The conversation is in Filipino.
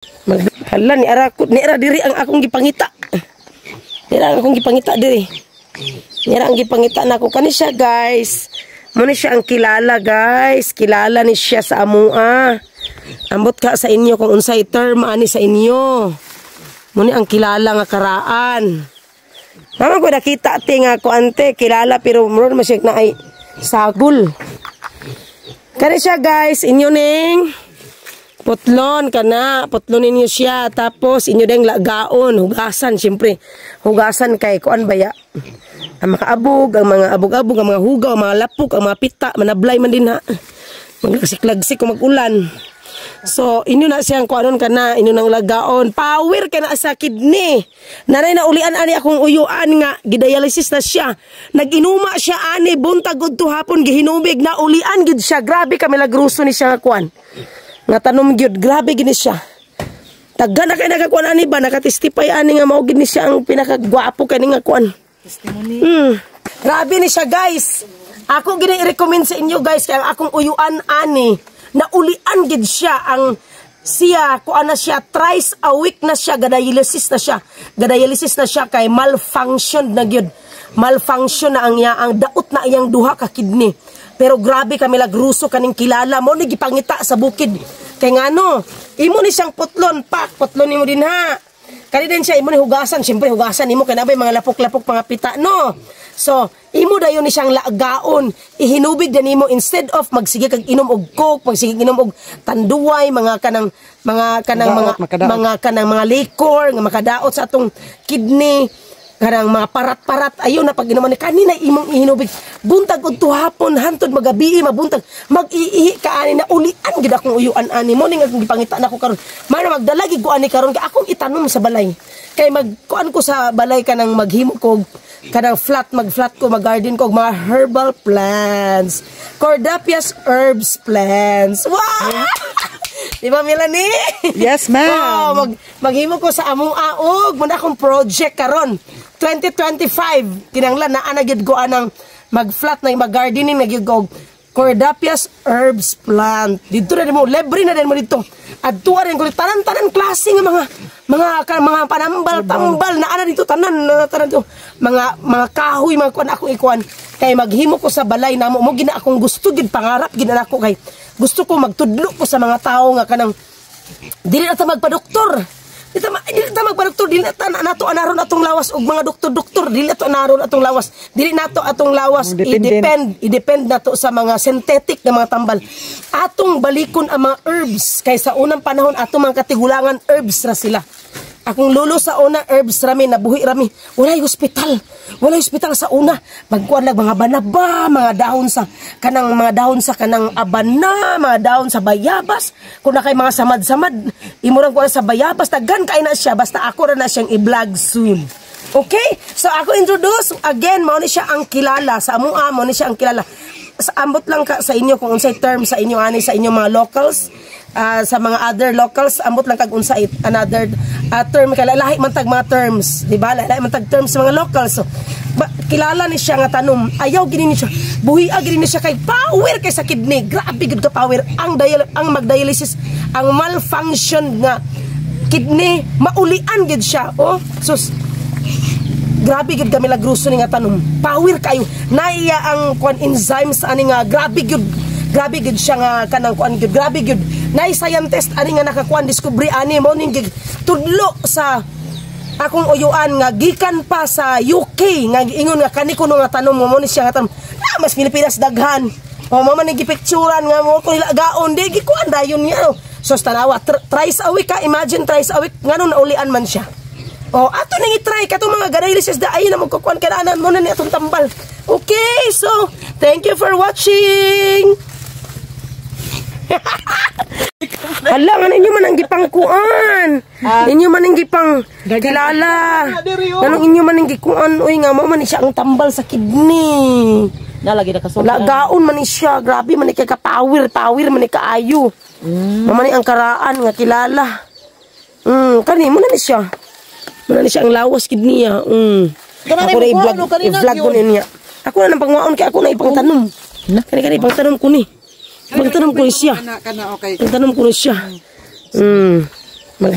Hala ni ara diri ang akong gipangita. Dira ang akong gipangita diri. Dira ang gipangita nako kani siya guys. Muna siya ang kilala guys. Kilala ni siya sa amua. Ambot ka sa inyo kung unsay term ani sa inyo. Muna ang kilala nga karaan. Mama ko nakita ate nga ko ante kilala pero muro masig na ay sagol. Kani siya guys, inyo ning putlon kana, putlonin niyo siya tapos inyo ding lagaon, hugasan syempre. Hugasan kay kuan baya. Ang mga abog, ang mga abog-abog, ang mga hugaw, ang mga lapok, ang mga pita, manablay man din ha. Maglagsik-lagsik kung mag-ulan. So, inyo na siyang kuanon kana, inyo nang lagaon. Power ka na sa kidney. Nanay na ulian ani akong uyuan nga, gidialysis na siya. Nag-inuma siya ani, buntag gud to hapon, gihinubig na ulian gid siya. Grabe kami lagruso ni siya nga kuan. Nga tanom gyud, grabe gini siya. Tagga na kay nagakuan ani ba, nakatestify ani nga mao gid ni siya ang pinakagwapo kani nga kuan. Testimony. Grabe ni siya guys. Ako gini i-recommend sa inyo guys kay akong uyuan ani na ulian gid siya ang siya kuan na siya thrice a week na siya gadialysis na siya. Gadialysis na siya kay malfunction na gyud. Malfunction na ang daot na iyang duha ka kidney. Pero grabe kami lagruso kaning kilala mo ni gipangita sa bukid. Kay ngano, imo ni siyang putlon, putlon nimo din ha. Kani din siya imo ni hugasan, syempre hugasan nimo kay nabay mga lapok-lapok mga pita no. So, imo dayon ni siyang lagaon, ihinubig din nimo instead of magsige kag inom og coke, magsige inom og tanduay, mga kanang mga liquor nga makadaot sa atong kidney. Karang mga parat-parat ayo na pag inuman ni kanina imong ihinubig buntag og tuhapon hantod magabi mabuntag mag-iihi ka ani na ulian gid akong uyuan ani mo ning akong gipangita nako karon mara magdalagi ko ani karon kay akong itanom sa balay kay magkuan ko sa balay kanang maghimo ko kanang mag-flat ko mag-garden ko og mga herbal plants Cordapias herbs plants wow di ba Melanie? Yes ma'am. Maghimo ko sa among aog muna akong project karon 2025 kinanglan na anagid ko anang mag-flat na mag-gardening nagyud ko Cordapias herbs plant. Dito na mo libre na din mo dito. Adtuwa rin ko tanan-tanan klase nga mga panambal-tambal na ana dito tanan dito. Mga kahoy mga kuan akong ikuan kay maghimo ko sa balay namo mo gina akong gusto gid pangarap gid ako kay gusto ko magtudlo ko sa mga tao nga kanang dili na ta magpa-doktor. Dili ta magpa-doktor, dili na nato anaron atong lawas og mga doktor-doktor, dili nato anaron atong lawas. Dili nato atong lawas i-depend nato sa mga synthetic na mga tambal. Atong balikon ang mga herbs kay sa unang panahon atong mga katigulangan herbs ra sila. Akong lolo sa una herbs rami nabuhi rami. Walay hospital sa una. Magkuan lang mga banaba, mga dahon sa kanang abana, mga dahon sa bayabas. Kung na kay mga samad-samad, imurang ko sa bayabas, daghan kay na siya basta ako ra na siyang i-vlog soon. Okay? So ako introduce again mo ni siya ang kilala sa amua mo ni siya ang kilala. Sa ambot lang ka sa inyo kung unsay term sa inyo ani sa inyong mga locals. Sa mga other locals ambot lang kag unsa another term kay lahi man tag mga terms di ba lahi man tag terms sa mga locals so kilala ni siya nga tanom ayaw gini ni siya buhi gini ni siya kay power kay sa kidney grabe gud ka power ang magdialysis ang malfunction nga kidney maulian gid siya oh sus grabe gud kami lagruso ni nga tanom power kayo naiya ang kuan enzymes ani nga grabe gud siya nga kanang kuan gud grabe gud nay scientist ani nga nakakuan discovery ani mo ning tudlo sa akong uyuan nga gikan pa sa UK nga giingon nga kani kuno nga tanom mo ni siya nga tanom mas Pilipinas daghan o mo man gipicturan nga mo ko ilagaon di gikuan dayon niya so tanawa thrice a week ka imagine thrice a week ngano naulian man siya o ato nang i-try katong mga dialysis da ay na magkukuan kanaan mo na ni atong tambal okay so thank you for watching. Hala nga ninyo man ang gipangkuan. Ninyo man ang gipang kilala. Nanong inyo man ang gikuan oy nga mo man siya ang tambal sa kidney. Nalagi na kaso. Lagaon man siya, grabe man kay ka power man kaayo. Mamani ang karaan nga kilala. Kani mo na ni siya. Mo na siya ang lawas kidney ya. Ako na i-vlog ko niya. Ako na nang pangwaon kay ako na ipangtanom. Kani ipangtanom ko ni. Magtanong ko siya. Magtanong ko siya. Mag